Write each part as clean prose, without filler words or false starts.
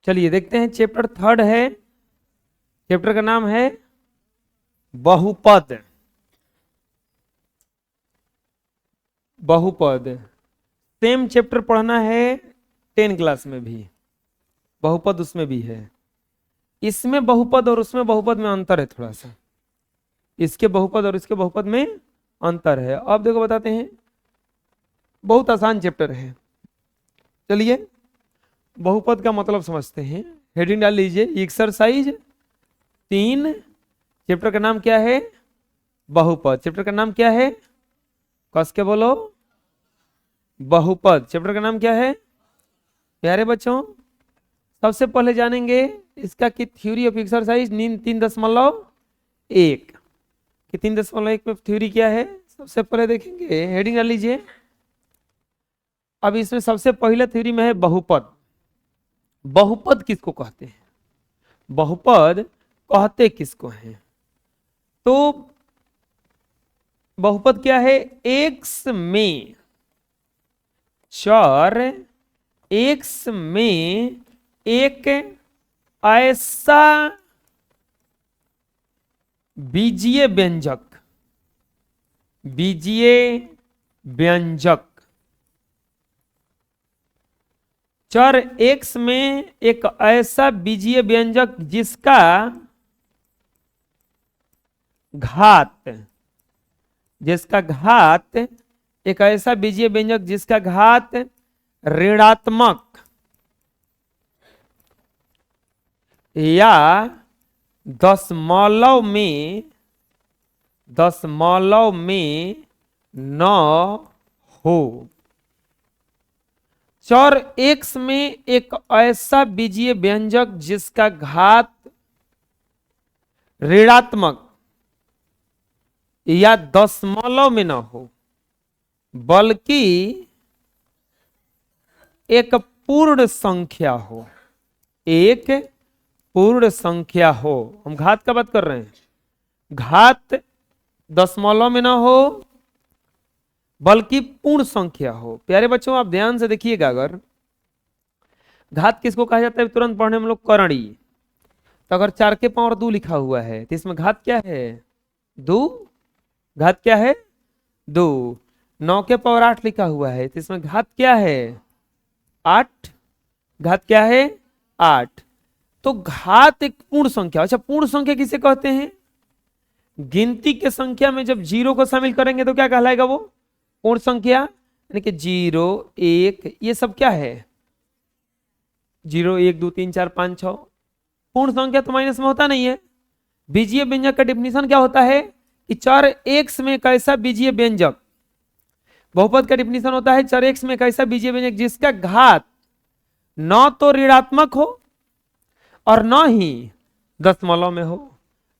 चलिए देखते हैं, चैप्टर 3 है, चैप्टर का नाम है बहुपद। बहुपद सेम चैप्टर पढ़ना है 10 क्लास में भी, बहुपद उसमें भी है। इसमें बहुपद और उसमें बहुपद में अंतर है थोड़ा सा, इसके बहुपद और इसके बहुपद में अंतर है। अब देखो बताते हैं, बहुत आसान चैप्टर है। चलिए बहुपद का मतलब समझते हैं, हेडिंग डाल लीजिए एक्सरसाइज 3। चैप्टर का नाम क्या है? बहुपद। चैप्टर का नाम क्या है? कस के बोलो, बहुपद। चैप्टर का नाम क्या है प्यारे बच्चों? सबसे पहले जानेंगे इसका कि थ्योरी ऑफ एक्सरसाइज 3.1 कि 3.1 में थ्योरी क्या है, सबसे पहले देखेंगे। हेडिंग डाल लीजिए। अब इसमें सबसे पहले थ्योरी में है बहुपद। बहुपद किसको कहते हैं? बहुपद कहते किसको हैं? तो बहुपद क्या है? एक्स में चर, एक्स में एक ऐसा बीजीय व्यंजक, बीजीय व्यंजक, चर x में एक ऐसा बीजीय व्यंजक जिसका घात, जिसका घात, एक ऐसा बीजीय व्यंजक जिसका घात ऋणात्मक या दशमलव में न हो। चर x में एक ऐसा बीजीय व्यंजक जिसका घात ऋणात्मक या दशमलव में न हो, बल्कि एक पूर्ण संख्या हो, एक पूर्ण संख्या हो। हम घात का बात कर रहे हैं, घात दशमलव में ना हो बल्कि पूर्ण संख्या हो। प्यारे बच्चों आप ध्यान से देखिएगा, अगर घात किसको कहा जाता है तुरंत पढ़ने में हम लोग करणी। तो अगर 4 के पावर 2 लिखा हुआ है तो इसमें घात क्या है? 2। घात क्या है? 2। 9 के पावर 8 लिखा हुआ है तो इसमें घात क्या है? 8। घात क्या है? 8। तो घात एक पूर्ण संख्या। अच्छा, पूर्ण संख्या किसे कहते हैं? गिनती के संख्या में जब 0 को शामिल करेंगे तो क्या कहलाएगा वो? पूर्ण संख्या। यानी कि 0, 1 ये सब क्या है? 0, 1, 2, 3, 4, 5, 6 पूर्ण संख्या तो माइनस में होता नहीं है। बीजीय व्यंजक का डिफिनीशन क्या होता है कि चर x में एक ऐसा बीजीय व्यंजक, बहुपद का डिफिनीशन होता है चर x में एक ऐसा बीजीय व्यंजक जिसका घात न तो ऋणात्मक हो और न ही दशमलव में हो,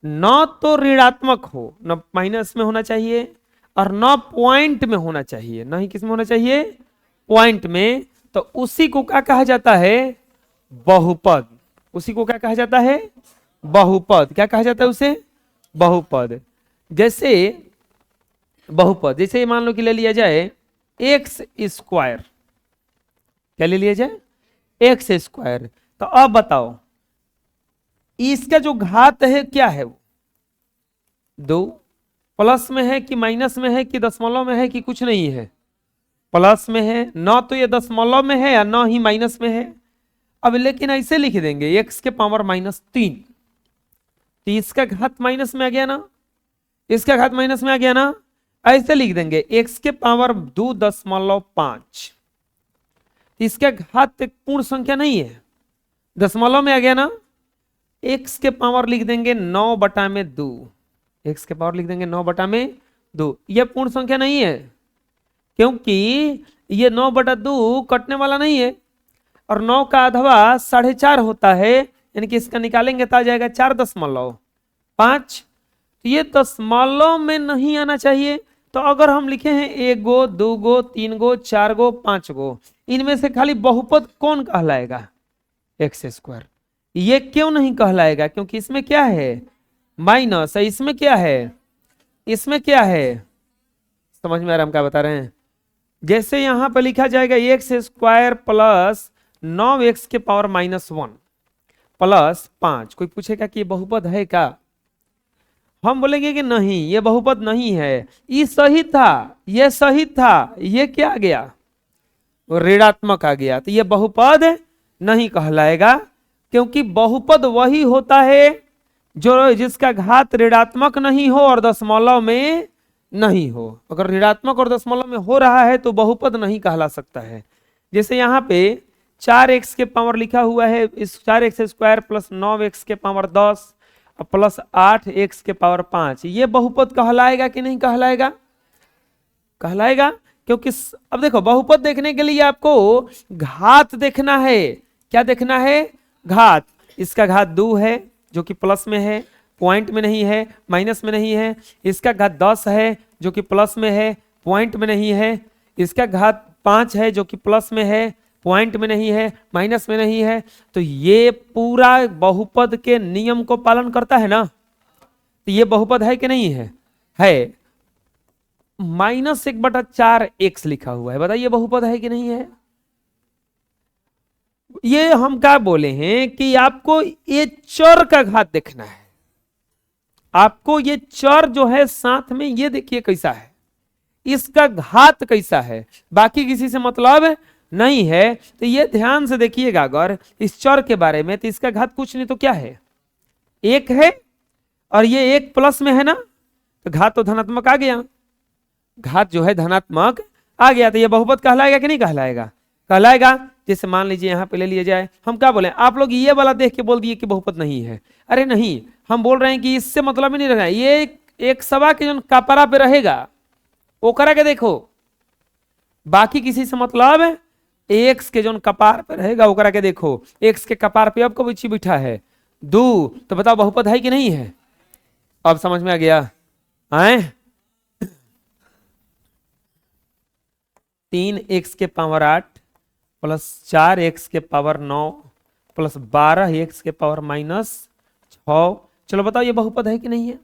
न तो ऋणात्मक हो, न माइनस में होना चाहिए और न पॉइंट में होना चाहिए, न ही किस में होना चाहिए? पॉइंट में। तो उसी को क्या कहा जाता है? बहुपद। उसी को क्या कहा जाता है? बहुपद। क्या कहा जाता है उसे? बहुपद। जैसे बहुपद, जैसे मान लो कि ले लिया जाए एक्स स्क्वायर, क्या ले लिया जाए? X square. तो अब बताओ इसका जो घात है क्या है? वो 2 प्लस में है कि माइनस में है कि दशमलव में है कि कुछ नहीं है? प्लस में है। न तो ये दशमलव में है या न ही माइनस में है। अब लेकिन ऐसे लिख देंगे x के पावर -3, तो इसका घात माइनस में आ गया ना, इसका घात माइनस में आ गया ना। ऐसे लिख देंगे x के पावर 2.5, इसका घात एक पूर्ण संख्या नहीं है, दशमलव में आ गया ना। x के पावर लिख देंगे 9/2, x के पावर लिख देंगे 9/2। यह पूर्ण संख्या नहीं है क्योंकि ये 9/2 कटने वाला नहीं है और 9 का आधवा 4.5 होता है, यानी कि इसका निकालेंगे तो आ जाएगा 4.5। ये दशमलव में नहीं आना चाहिए। तो अगर हम लिखे हैं 1 गो, 2 गो, 3 गो, 4 गो, 5 गो, इनमें से खाली बहुपद कौन कहलाएगा? X square. ये क्यों नहीं कहलाएगा? क्योंकि इसमें क्या है? माइनस। इसमें क्या है? इसमें क्या है? समझ में आ रहा है हम क्या बता रहे हैं? जैसे यहां पर लिखा जाएगा एक्स स्क्वायर प्लस 9x के पावर -1, प्लस 5। कोई पूछेगा कि ये बहुपद है क्या, हम बोलेंगे कि नहीं ये बहुपद नहीं है, ये सही था, ये सही था, ये क्या आ गया, ऋणात्मक आ गया, तो ये बहुपद नहीं कहलाएगा। क्योंकि बहुपद वही होता है जो जिसका घात ऋणात्मक नहीं हो और दशमलव में नहीं हो। अगर ऋणात्मक और दशमलव में हो रहा है तो बहुपद नहीं कहला सकता है। जैसे यहाँ पे 4x के पावर लिखा हुआ है, इस 4x स्क्वायर प्लस 9x के पावर 10 प्लस 8x के पावर 5, ये बहुपद कहलाएगा कि नहीं कहलाएगा, कहलाएगा। क्योंकि अब देखो बहुपद देखने के लिए आपको घात देखना है। क्या देखना है, घात। इसका घात 2 है जो कि प्लस में है, पॉइंट में नहीं है, माइनस में नहीं है। इसका घात 10 है जो कि प्लस में है, पॉइंट में नहीं है। इसका घात 5 है जो कि प्लस में है, पॉइंट में नहीं है, माइनस में नहीं है। तो ये पूरा बहुपद के नियम को पालन करता है ना, तो ये बहुपद है कि नहीं है, है। -1/4x लिखा हुआ है, बताइए बहुपद है कि नहीं है। ये हम क्या बोले हैं कि आपको ये चर का घात देखना है, आपको ये चर जो है साथ में ये देखिए कैसा है, इसका घात कैसा है, बाकी किसी से मतलब नहीं है। तो ये ध्यान से देखिएगा अगर इस चर के बारे में, तो इसका घात कुछ नहीं तो क्या है, 1 है, और ये 1 प्लस में है ना, तो घात तो धनात्मक आ गया, घात जो है धनात्मक आ गया, तो ये बहुपद कहलाएगा कि नहीं कहलाएगा, कहलाएगा। जैसे मान लीजिए यहाँ पे ले लिया जाए, हम क्या बोले, आप लोग ये वाला देख के बोल दिए कि बहुपद नहीं है। अरे नहीं, हम बोल रहे हैं कि इससे मतलब ही नहीं रहा, ये एक सवा के जो कपड़ा पे रहेगा वो करा के देखो, बाकी किसी से मतलब एक्स के जो कपार पे रहेगा वो करा के देखो। एक्स के कपार पे अब को बिच्छी बिठा है 2, तो बताओ बहुपद है कि नहीं है। अब समझ में आ गया, आए 3x के पावर 8 प्लस 4x के पावर 9 प्लस 12x के पावर -6। चलो बताओ ये बहुपद है कि नहीं है,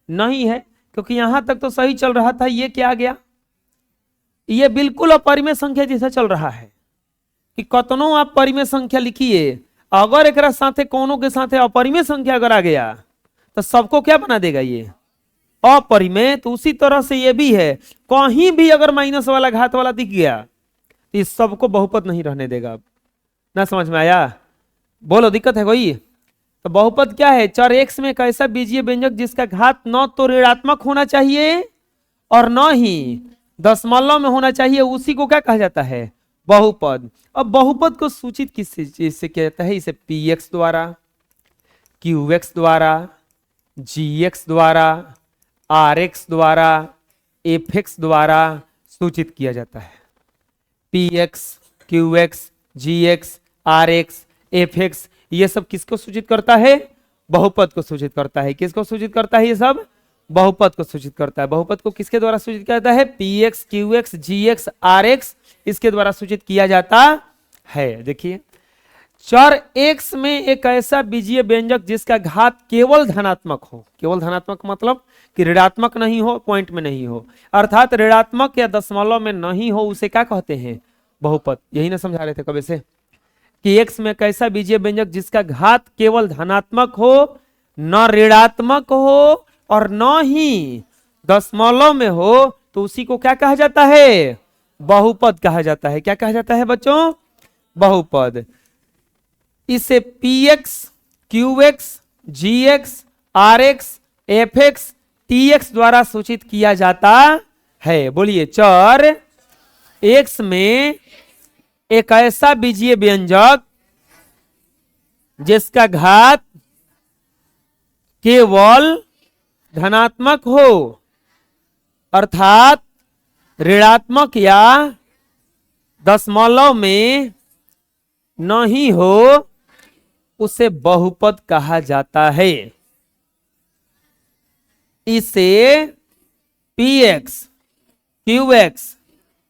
नहीं है। क्योंकि यहां तक तो सही चल रहा था, ये क्या आ गया, ये बिल्कुल अपरिमेय संख्या जैसा चल रहा है कि कतनो आप परिमेय संख्या लिखिए, अगर एक साथे कोनो के साथे अपरिमेय संख्या अगर आ गया तो सबको क्या बना देगा, ये अपरिमेय। तो उसी तरह से ये भी है, कहीं भी अगर माइनस वाला घात वाला दिख गया तो इस सबको बहुपद नहीं रहने देगा। ना समझ में आया, बोलो दिक्कत है कोई। तो बहुपद क्या है, चर x में एक ऐसा बीजीय व्यंजक जिसका घात न तो ऋणात्मक होना चाहिए और न ही दशमलव में होना चाहिए, उसी को क्या कहा जाता है, बहुपद। अब बहुपद को सूचित किस चीज से किया जाता है, इसे px द्वारा, qx द्वारा, gx द्वारा, rx द्वारा, fx द्वारा सूचित किया जाता है। px, qx, gx, rx, fx ये सब किसको सूचित करता है, बहुपद को सूचित करता है। किसको सूचित करता है, ये सब बहुपद को सूचित करता है। बहुपद को किसके द्वारा सूचित किया जाता है, px, qx, gx, rx इसके द्वारा सूचित किया जाता है। देखिए चर x में एक ऐसा बीजीय व्यंजक जिसका घात केवल धनात्मक हो, केवल धनात्मक मतलब कि ऋणात्मक नहीं हो, पॉइंट में नहीं हो, अर्थात ऋणात्मक या दशमलव में नहीं हो, उसे क्या कहते हैं, बहुपद। यही ना समझा रहे थे कब से कि x में एक ऐसा बीजीय व्यंजक जिसका घात केवल धनात्मक हो, न ऋणात्मक हो और न ही दशमलव में हो, तो उसी को क्या कहा जाता है, बहुपद कहा जाता है। क्या कहा जाता है बच्चों, बहुपद। इसे px, qx, gx, rx, fx, tx द्वारा सूचित किया जाता है। बोलिए चर x में एक ऐसा बीजीय व्यंजक जिसका घात केवल धनात्मक हो, अर्थात ऋणात्मक या दशमलव में नहीं हो, उसे बहुपद कहा जाता है। इसे px, qx,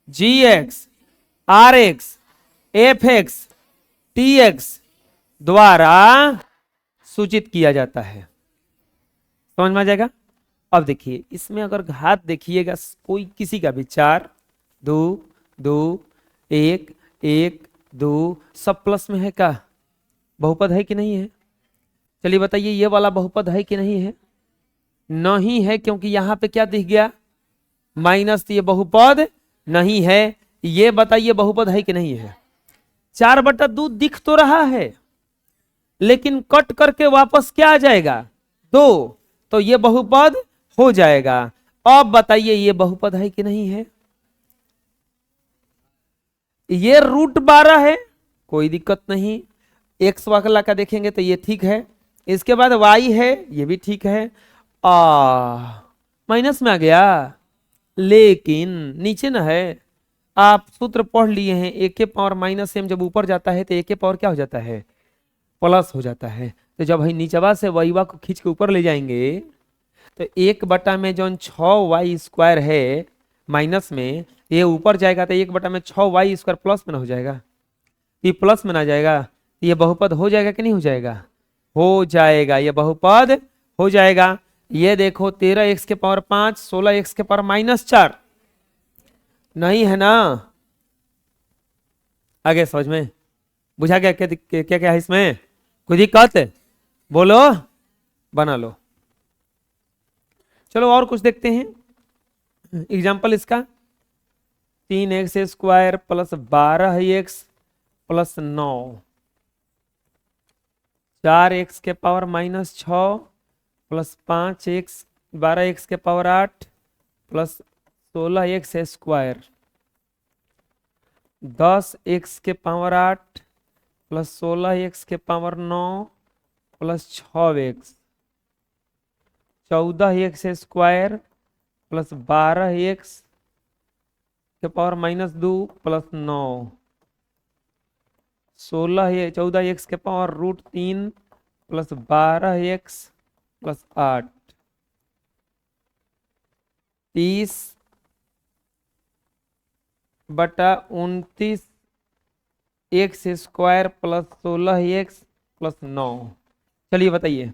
gx, rx, fx, tx द्वारा सूचित किया जाता है। समझ में आ जाएगा। अब देखिए इसमें अगर घात देखिएगा कोई किसी का भी 4, 2, 2, 1, 1, 2 सब प्लस में है क्या, बहुपद है कि नहीं है? चलिए बताइए ये वाला बहुपद है कि नहीं है? नहीं है, क्योंकि यहां पे क्या दिख गया? माइनस, तो ये बहुपद नहीं है। ये बताइए बहुपद है कि नहीं है? 4/2 दिख तो रहा है, लेकिन कट करके वापस क्या आ जाएगा? 2, तो ये बहुपद हो जाएगा। अब बताइए ये बहुपद है कि नहीं है? ये √12 है, कोई दिक्कत नहीं। एक्स वाला का देखेंगे तो ये ठीक है। इसके बाद y है, ये भी ठीक है। माइनस में आ गया, लेकिन नीचे ना है। आप सूत्र पढ़ लिए हैं, a के पावर -m जब ऊपर जाता है तो a के पावर क्या हो जाता है? प्लस हो जाता है। तो जब हम नीचवा से y को खींच के ऊपर ले जाएंगे तो 1/में जो 6y² है माइनस में, ये ऊपर जाएगा तो 1/6y² प्लस में ना हो जाएगा? ये प्लस में ना जाएगा? ये बहुपद हो जाएगा कि नहीं हो जाएगा? हो जाएगा, ये बहुपद हो जाएगा। ये देखो 13x के पावर 5, 16x के पावर -4, नहीं है ना? आगे समझ में बुझा गया? क्या क्या क्या है इसमें? कोई दिक्कत है? बोलो, बना लो। चलो और कुछ देखते हैं एग्जाम्पल इसका। 3x² plus 12x plus 9, 4x के पावर -6 प्लस 5x, 12x के पावर 8 प्लस 16x², 10x के पावर 8 प्लस 16x के power 9 plus 6x, 14x² plus 12x के पावर -2 प्लस 9, 14x के power √3 plus 12x plus 8, 30/29 x² plus 16x plus 9। चलिए बताइए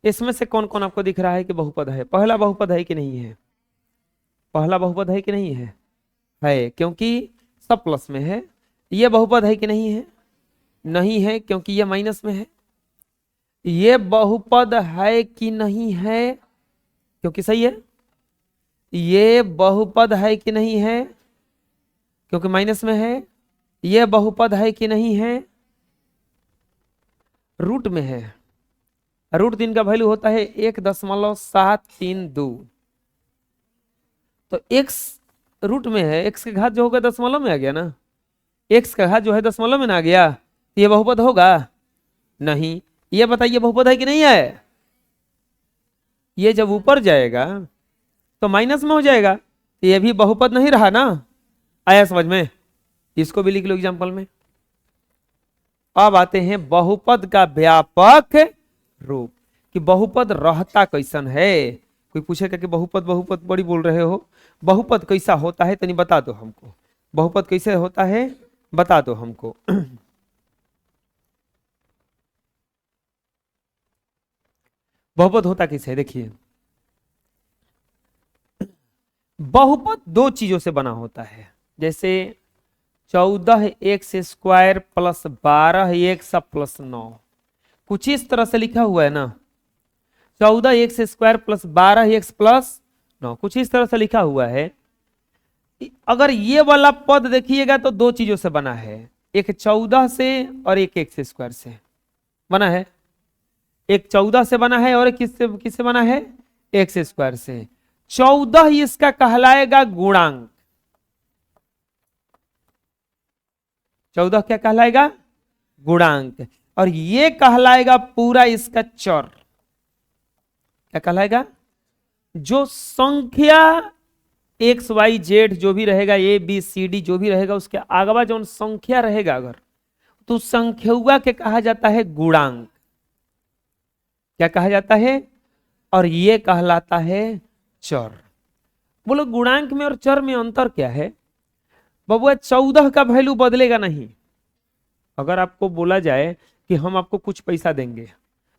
इसमें से कौन कौन आपको दिख रहा है कि बहुपद है? पहला बहुपद है कि नहीं है? पहला बहुपद है कि नहीं है? है, क्योंकि सब प्लस में है। ये बहुपद है कि नहीं है? नहीं है, क्योंकि ये माइनस में है। ये बहुपद है कि नहीं है? क्योंकि सही है। ये बहुपद है कि नहीं है? क्योंकि माइनस में है। ये बहुपद है कि नहीं है? रूट में है। √3 का वैल्यू होता है 1.732। तो x रूट में है, x के घात जो होगा दशमलव में आ गया ना। x का घात जो है दशमलव में ना आ गया, तो ये बहुपद होगा? नहीं। ये बताइए बहुपद है कि नहीं है? ये जब ऊपर जाएगा तो माइनस में हो जाएगा, तो ये भी बहुपद नहीं रहा ना। आया समझ में? इसको भी लिख लो एग्जाम्पल में। अब आते हैं बहुपद का व्यापक रूप, कि बहुपद रहता कैसन है। कोई पूछेगा कि बहुपद बहुपद बड़ी बोल रहे हो, बहुपद कैसा होता है तनी बता दो हमको। बहुपद कैसे होता है बता दो हमको। बहुपद होता कैसे है देखिए। बहुपद दो चीजों से बना होता है। जैसे 14x² प्लस 12x प्लस 9, कुछ इस तरह से लिखा हुआ है ना। 14x² प्लस 12x प्लस 9, कुछ इस तरह से लिखा हुआ है। अगर ये वाला पद देखिएगा तो दो चीजों से बना है, एक 14 से और एक x² से बना है। एक 14 से बना है और एक किससे बना है? x² से। 14 इसका कहलाएगा गुणांक। 14 क्या कहलाएगा? गुणांक। और ये कहलाएगा पूरा इसका चर। क्या कहलाएगा? जो संख्या x y z जो भी रहेगा, a b c d जो भी रहेगा, उसके आगवा जो संख्या रहेगा अगर, तो संख्या के कहा जाता है गुणांक। क्या कहा जाता है? और ये कहलाता है चर। बोलो गुणांक में और चर में अंतर क्या है? बबुआ 14 का वैल्यू बदलेगा नहीं। अगर आपको बोला जाए कि हम आपको कुछ पैसा देंगे,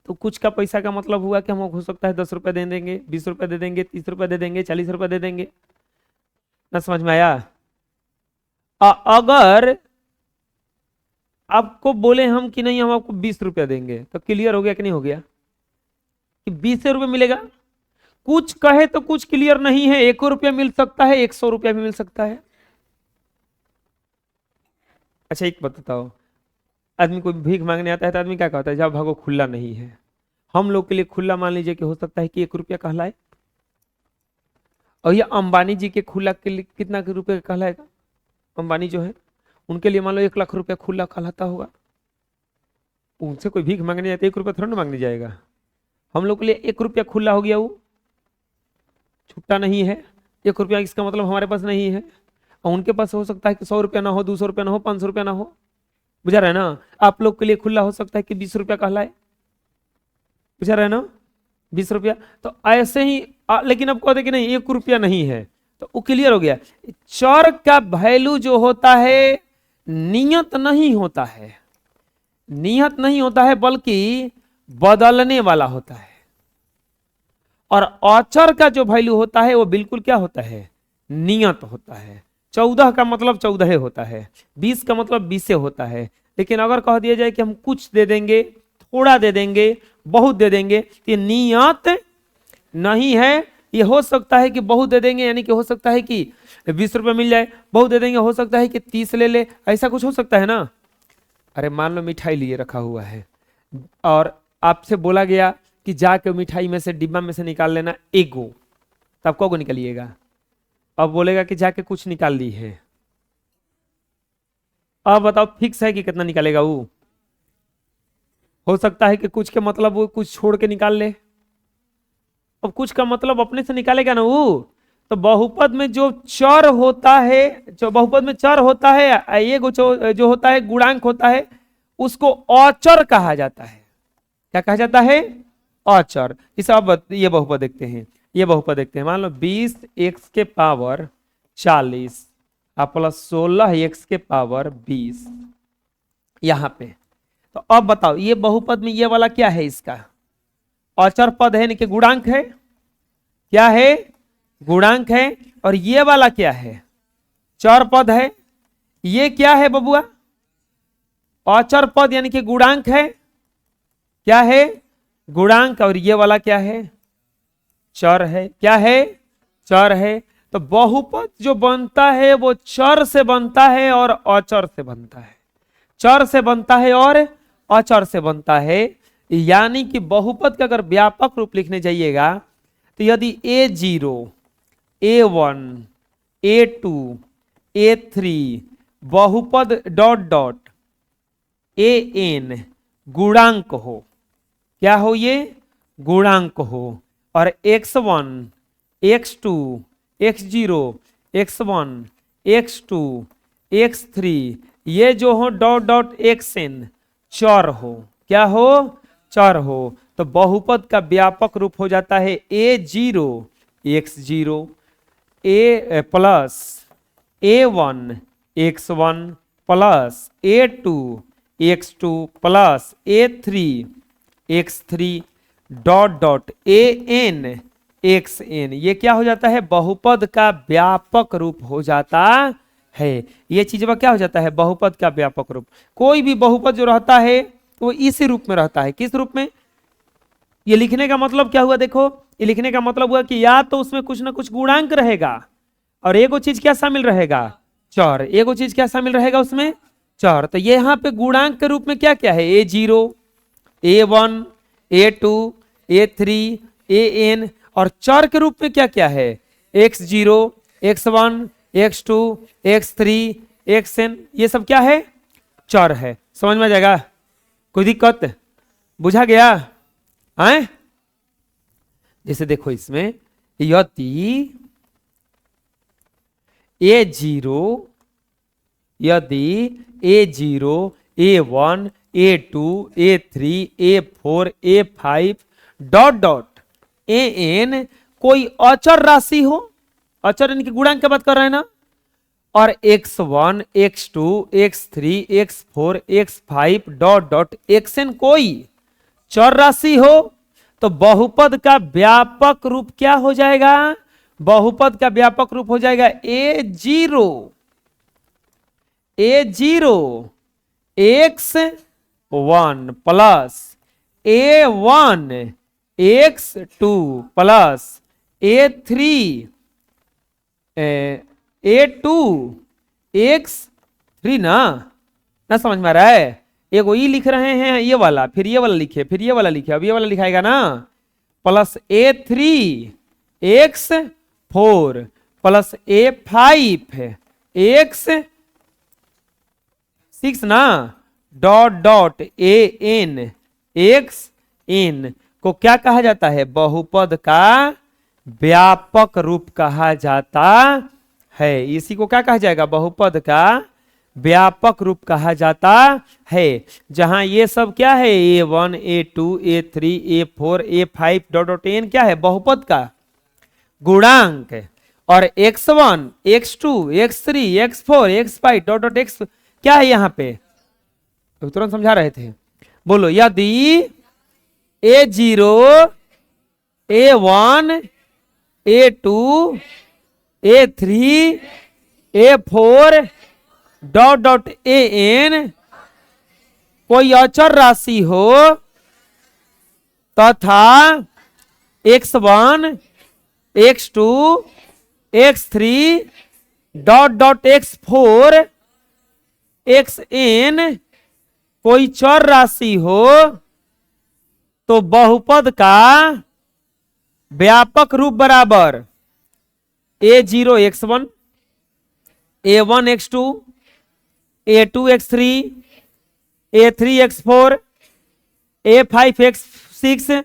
तो कुछ का पैसा का मतलब हुआ कि हम हो सकता है 10 रुपए दे देंगे, 20 रुपए दे देंगे, 30 रुपए दे देंगे, 40 रुपए दे देंगे। ना समझ में आया? अगर आपको बोले हम कि नहीं हम आपको 20 रुपया देंगे, तो क्लियर हो गया कि नहीं हो गया कि 20 रुपये मिलेगा। कुछ कहे तो कुछ क्लियर नहीं है, 1 रुपया मिल सकता है, 100 रुपया भी मिल सकता है। अच्छा एक बात बताओ, आदमी कोई भीख मांगने आता है तो आदमी क्या कहता है, जाओ भागो खुला नहीं है। हम लोग के लिए खुला मान लीजिए कि हो सकता है कि 1 रुपया कहलाए, और ये अंबानी जी के खुला के लिए कितना के रुपये कहलाएगा। अंबानी जो है उनके लिए मान लो 1 लाख रुपया खुला कहलाता होगा। उनसे कोई भीख मांगने जाए तो 1 रुपया थोड़ा ना मांगने जाएगा। हम लोग के लिए 1 रुपया खुला हो गया, वो छुट्टा नहीं है। 1 रुपया इसका मतलब हमारे पास नहीं है, और उनके पास हो सकता है कि 100 रुपया ना हो, 200 रुपया ना हो, 500 रुपया ना हो। बुझा रहे ना। आप लोग के लिए खुला हो सकता है कि 20 रुपया कहलाए। बुझा रहे ना, 20 रुपया। तो ऐसे ही लेकिन अब कहते कि नहीं 1 रुपया नहीं है, तो वो क्लियर हो गया। चर का वैल्यू जो होता है नियत नहीं होता है, नियत नहीं होता है बल्कि बदलने वाला होता है। और अचर का जो वैल्यू होता है वो बिल्कुल क्या होता है, नियत होता है। 14 का मतलब 14 होता है, 20 का मतलब 20 होता है। लेकिन अगर कह दिया जाए कि हम कुछ दे देंगे, थोड़ा दे देंगे, बहुत दे देंगे, तो ये नियत नहीं है। ये हो सकता है कि बहुत दे देंगे, यानी कि हो सकता है कि 20 रुपये मिल जाए, बहुत दे देंगे हो सकता है कि 30 ले ले, ऐसा कुछ हो सकता है ना। अरे मान लो मिठाई लिए रखा हुआ है और आपसे बोला गया कि जाके मिठाई में से डिब्बा में से निकाल लेना एगो, तब कब निकालिएगा। अब बोलेगा कि जाके कुछ निकाल ली है, अब बताओ फिक्स है कि कितना निकालेगा वो। हो सकता है कि कुछ के मतलब वो कुछ छोड़ के निकाल ले, अब कुछ का मतलब अपने से निकालेगा ना वो। तो बहुपद में जो चर होता है, जो बहुपद में चर होता है, ये जो होता है गुणांक होता है, उसको अचर कहा जाता है। क्या कहा जाता है, अचर। इस अब ये बहुपद देखते हैं, ये बहुपद देखते हैं। मान लो 20x के पावर 40 प्लस 16x के पावर 20 यहां पे। तो अब बताओ ये बहुपद में ये वाला क्या है, इसका अचर पद है, कि गुणांक है, क्या है, गुणांक है। और ये वाला क्या है, चर पद है। ये क्या है बबुआ, अचर पद यानी कि गुणांक है, क्या है, गुणांक। और ये वाला क्या है, चर है, क्या है, चर है। तो बहुपद जो बनता है वो चर से बनता है और अचर से बनता है, चर से बनता है और अचर से बनता है। यानी कि बहुपद का अगर व्यापक रूप लिखने जाइएगा तो यदि A0, A1, A2, A3 बहुपद डॉट डॉट AN गुणांक हो, क्या हो, ये गुणांक हो। और x1, x2, x0, x1, x2, x3 ये जो हो डॉट डॉट xn चर हो, क्या हो, चर हो। तो बहुपद का व्यापक रूप हो जाता है A0 x0, A plus A1 x1 plus A2 x2 plus A3 x3 dot dot AN xn। ये क्या हो जाता है, बहुपद का व्यापक रूप हो जाता है। ये चीज क्या हो जाता है, बहुपद का व्यापक रूप। कोई भी बहुपद जो रहता है वो इसी रूप में रहता है। किस रूप में, ये लिखने का मतलब क्या हुआ, देखो ये लिखने का मतलब हुआ कि या तो उसमें कुछ ना कुछ गुणांक रहेगा और एगो चीज क्या शामिल रहेगा, चर। एगो चीज क्या शामिल रहेगा उसमें, चर। तो ये यहाँ पे गुणांक के रूप में क्या क्या है, A0, A1, A2, A3, AN। और चर के रूप में क्या क्या है, x0, x1, x2, x3, xn। ये सब क्या है, चर है। समझ में आ जाएगा, कोई दिक्कत, बुझा गया है। जैसे देखो इसमें यदि A0, A1, A2, A3, A4, A5 dot dot AN कोई अचर राशि हो, अचर यानी कि गुणांक की बात कर रहे हैं ना, और x1, x2, x3, x4, x5 dot dot xn कोई चर राशि हो, तो बहुपद का व्यापक रूप क्या हो जाएगा, बहुपद का व्यापक रूप हो जाएगा A0, x1 plus a1 x2 plus a3 a2 x3 ना समझ में आ रहा है। एगो ई लिख रहे हैं ये वाला, फिर ये वाला लिखे, फिर ये वाला लिखे, अब ये वाला लिखाएगा ना, plus a3 x4 plus a5 x6 ना, डॉट डॉट an xn को क्या कहा जाता है? बहुपद का व्यापक रूप कहा जाता है। इसी को क्या कहा जाएगा? बहुपद का व्यापक रूप कहा जाता है। जहां ये सब क्या है? a1 a2 a3 a4 a5 dot dot n क्या है? बहुपद का गुणांक। और x1 x2 x3 x4 x5 dot dot x क्या है यहाँ पे? तो तुरंत समझा रहे थे। बोलो, यदि a0 a1 a2 a3 a4 dot dot an कोई अचर राशि हो तथा x1 x2 x3 dot dot x4 xn कोई चर राशि हो, तो बहुपद का व्यापक रूप बराबर a0 x1 a1 x2 a2 x3 a3 x4 a5 x6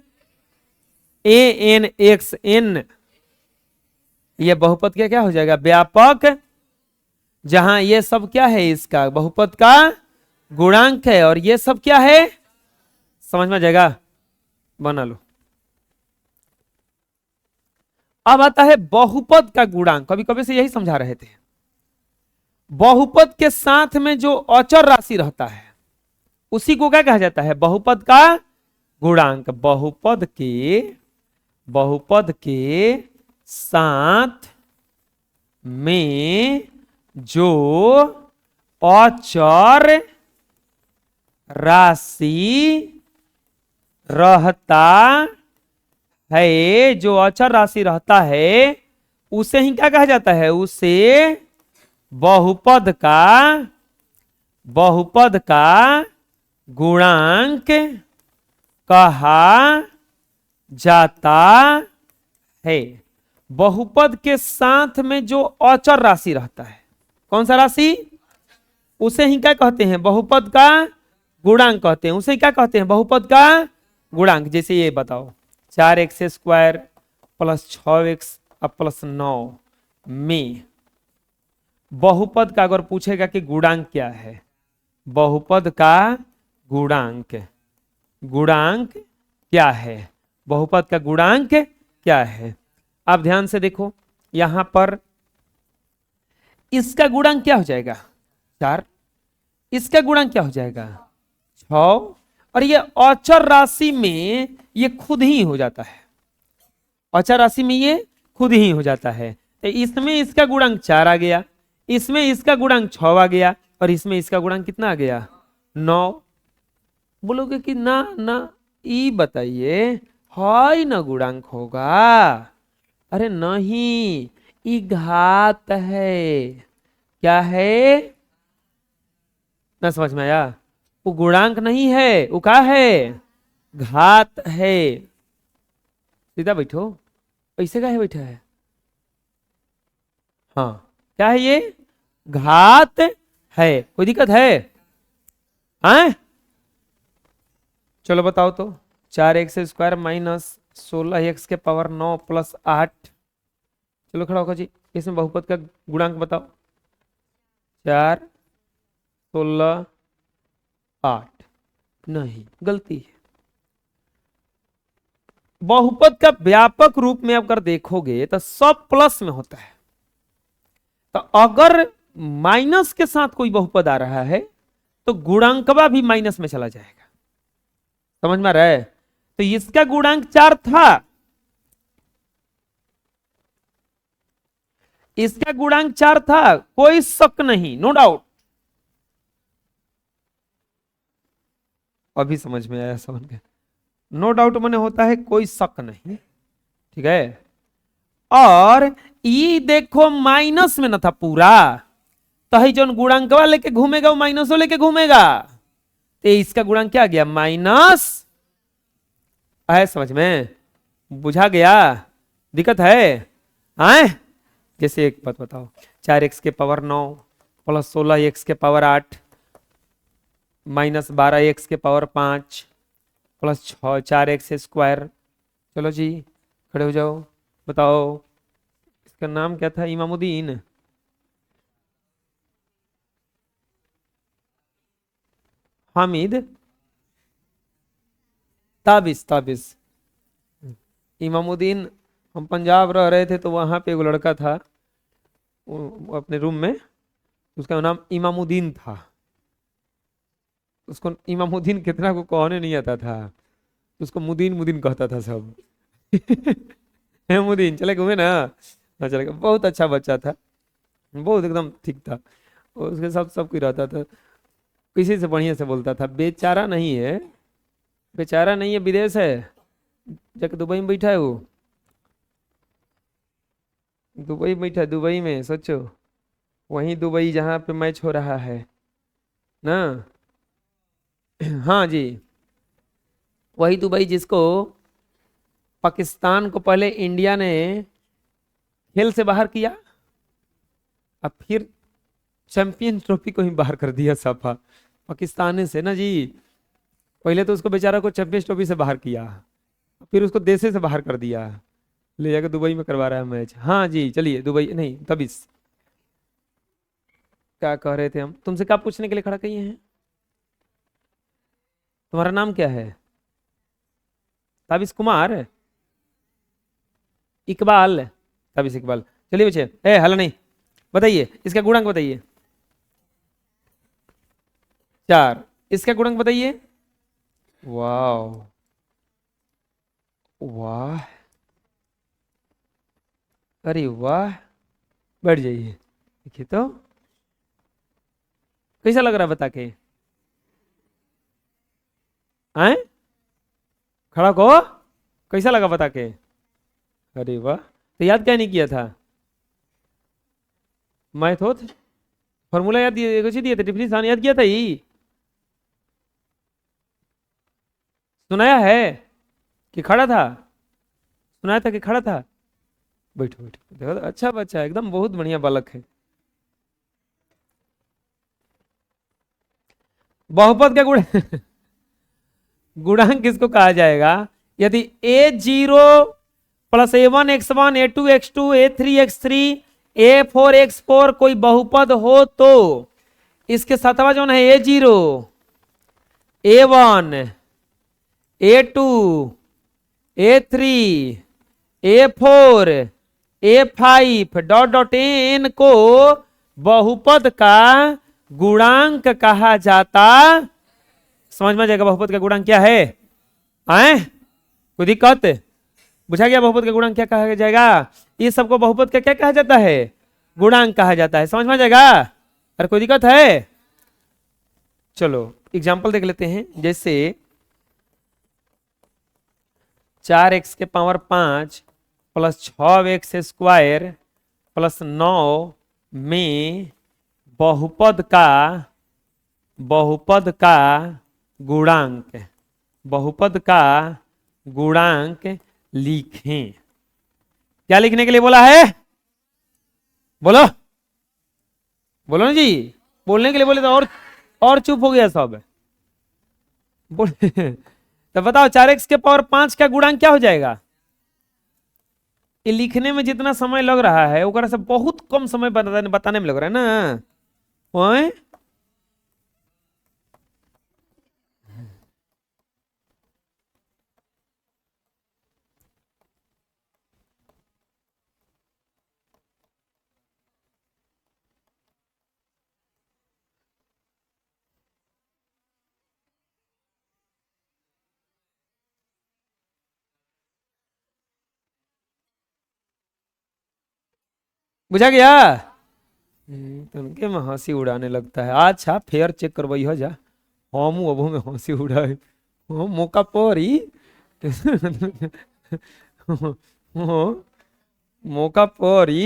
an xn। ये बहुपद का क्या हो जाएगा? व्यापक। जहां ये सब क्या है? इसका बहुपद का गुणांक है, और ये सब क्या है? समझ में आ जाएगा? बना लो। अब आता है बहुपद का गुणांक। कभी कभी से यही समझा रहे थे। बहुपद के साथ में जो अचर राशि रहता है उसी को क्या कहा जाता है? बहुपद का गुणांक। बहुपद के साथ में जो अचर राशि रहता है, जो अचर राशि रहता है उसे ही क्या कहा जाता है? उसे बहुपद का गुणांक कहा जाता है। बहुपद के साथ में जो अचर राशि रहता है, कौन सा राशि? उसे ही क्या कहते हैं? बहुपद का गुणांक कहते हैं। उसे क्या कहते हैं? बहुपद का गुणांक। जैसे ये बताओ, 4x² प्लस 6x प्लस 9 में बहुपद का अगर पूछेगा कि गुणांक क्या है, बहुपद का गुणांक क्या है? बहुपद का गुणांक क्या है? आप ध्यान से देखो, यहां पर इसका गुणांक क्या हो जाएगा? 4। इसका गुणांक क्या हो जाएगा? 6। और ये अचर राशि में ये खुद ही हो जाता है। अचर राशि में ये खुद ही हो जाता है। तो इसमें इसका गुणांक 4 आ गया, इसमें इसका गुणांक 6 आ गया, और इसमें इसका गुणांक कितना आ गया? 9। बोलोगे कि ना ना, ई बताइए, हाई ना गुणांक होगा। अरे नहीं, ई घात है। क्या है? ना समझ में आया? वो गुणांक नहीं है, वो क्या है? घात है। सीधा बैठो, ऐसे क्या है बैठा है? हाँ, क्या है ये? घात है। कोई दिक्कत है? हाँ, चलो बताओ तो। 4x² माइनस 16x के पावर 9 प्लस 8। चलो खड़ा होकर जी, इसमें बहुपद का गुणांक बताओ। 4 16 8। नहीं, गलती है। बहुपद का व्यापक रूप में अगर देखोगे तो सब प्लस में होता है। तो अगर माइनस के साथ कोई बहुपद आ रहा है तो गुणांकवा भी माइनस में चला जाएगा। समझ में आ रहा है? तो इसका गुणांक 4 था, इसका गुणांक 4 था, कोई शक नहीं, नो डाउट। अभी समझ में आया, समझ गए। नो डाउट मैंने होता है, कोई शक नहीं, ठीक है। और ई देखो माइनस में न था पूरा, तो ही जो गुणांकवा लेके घूमेगा वो माइनसो लेके घूमेगा, तो इसका गुणांक क्या आ गया, माइनस। है समझ में, बुझा गया, दिक्कत है आए। जैसे एक बात बताओ, 4x के पावर 9 प्लस 16x के पावर 8 माइनस 12x के पावर 5 प्लस 4x स्क्वायर। चलो जी खड़े हो जाओ, बताओ इसका नाम क्या था, इमामुद्दीन। हामिद, ताबिस ताबिस, इमामुद्दीन। हम पंजाब रह रहे थे तो वहां पे एक लड़का था, वो अपने रूम में, उसका नाम इमामुद्दीन था। उसको इमामुद्दीन कितना को कहने नहीं आता था, उसको मुदीन मुदीन कहता था सब। है मुदीन, चले घूमे ना। हाँ चले, बहुत अच्छा बच्चा था, बहुत एकदम ठीक था। उसके साथ सब कोई रहता था, किसी से बढ़िया से बोलता था। बेचारा नहीं है, बेचारा नहीं है, विदेश है, जाके दुबई में बैठा है वो। दुबई में बैठा है, दुबई में, सोचो वहीं दुबई जहाँ पे मैच हो रहा है ना। हाँ जी, वही दुबई जिसको पाकिस्तान को पहले इंडिया ने खेल से बाहर किया, अब फिर चैंपियन ट्रॉफी को ही बाहर कर दिया सफा, पाकिस्तान से ना जी। पहले तो उसको बेचारा को चैंपियंस ट्रॉफी से बाहर किया, फिर उसको देश से बाहर कर दिया, ले जाकर दुबई में करवा रहा है मैच। हाँ जी चलिए, दुबई नहीं तबिस, क्या कह रहे थे हम, तुमसे क्या पूछने के लिए खड़ा किए हैं, तुम्हारा नाम क्या है, ताबिश कुमार, इकबाल, ताबिश इकबाल। चलिए बच्चे, ए हल नहीं, बताइए इसका गुणांक बताइए, 4, इसका गुणांक बताइए। वाह, वाह, अरे वाह, बैठ जाइए, देखिए तो कैसा लग रहा है बता के, आए खड़ा को, कैसा लगा बता के। अरे वाह, तो याद क्या नहीं किया था, मैथ हो, फॉर्मूला याद दिए, कुछ दिए थे, डिफिनेशन याद किया था ही, सुनाया है कि खड़ा था, सुनाया था कि खड़ा था। बैठो बैठो, देखो तो अच्छा बच्चा है, एकदम बहुत बढ़िया बालक है। बहुपद का गुण गुणांक किसको कहा जाएगा, यदि a0 plus a1 x1 a2 x2 a3 x3 a4 x4 कोई बहुपद हो तो इसके सातवा जो है a0 a1 a2 a3 a4 a5 dot dot N को बहुपद का गुणांक कहा जाता। समझ में जाएगा बहुपद का गुणांक क्या है, आए कोई दिक्कत, बुझा गया बहुपद का गुणांक क्या कहा जाएगा, ये सबको बहुपद का क्या कहा जाता है, गुणांक कहा जाता है, समझ में जाएगा। अरे कोई दिक्कत है, चलो एग्जांपल देख लेते हैं। जैसे 4x के power 5 plus 6x square plus 9 में बहुपद का गुणांक, बहुपद का गुणांक लिखें। क्या लिखने के लिए बोला है, बोलो बोलो ना जी, बोलने के लिए बोले तो और चुप हो गया सब, बोले तो बताओ 4x के पावर 5 का गुणांक क्या हो जाएगा। ये लिखने में जितना समय लग रहा है वो से बहुत कम समय बताने में लग रहा है ना। ओए बुझा गया, तुमके में हंसी उड़ाने लगता है। अच्छा फेयर चेक करवाई हो जा, हम अबो में हंसी उड़ाए, हम मौका परी मौका परी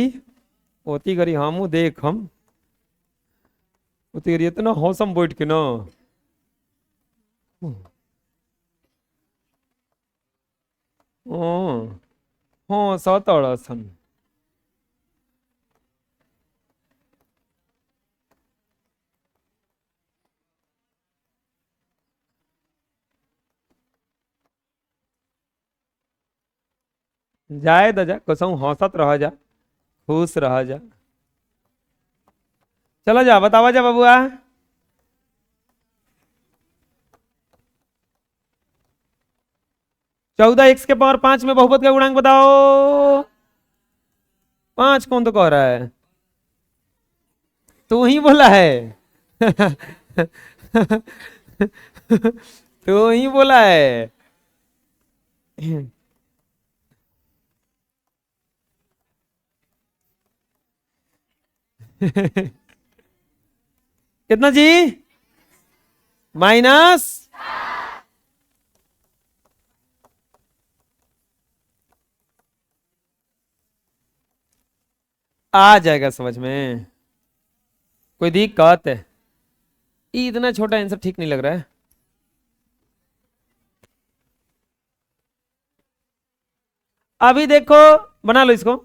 ओती करी हमू देख हम ओती करी इतना हौसम बैठ के ना। हाँ हाँ सतड़ सन। जाए द जा कसम हंसत रह जा, खुश रह जा। चलो जा बतावा जा बबुआ। 14 x के पावर 5 में बहुपद का गुणांक बताओ। 5 कौन तो कह रहा है? तू ही बोला है तू ही बोला है। कितना जी? माइनस आ जाएगा समझ में। कोई दिक्कत है? इतना छोटा आंसर ठीक नहीं लग रहा है। अभी देखो बना लो इसको।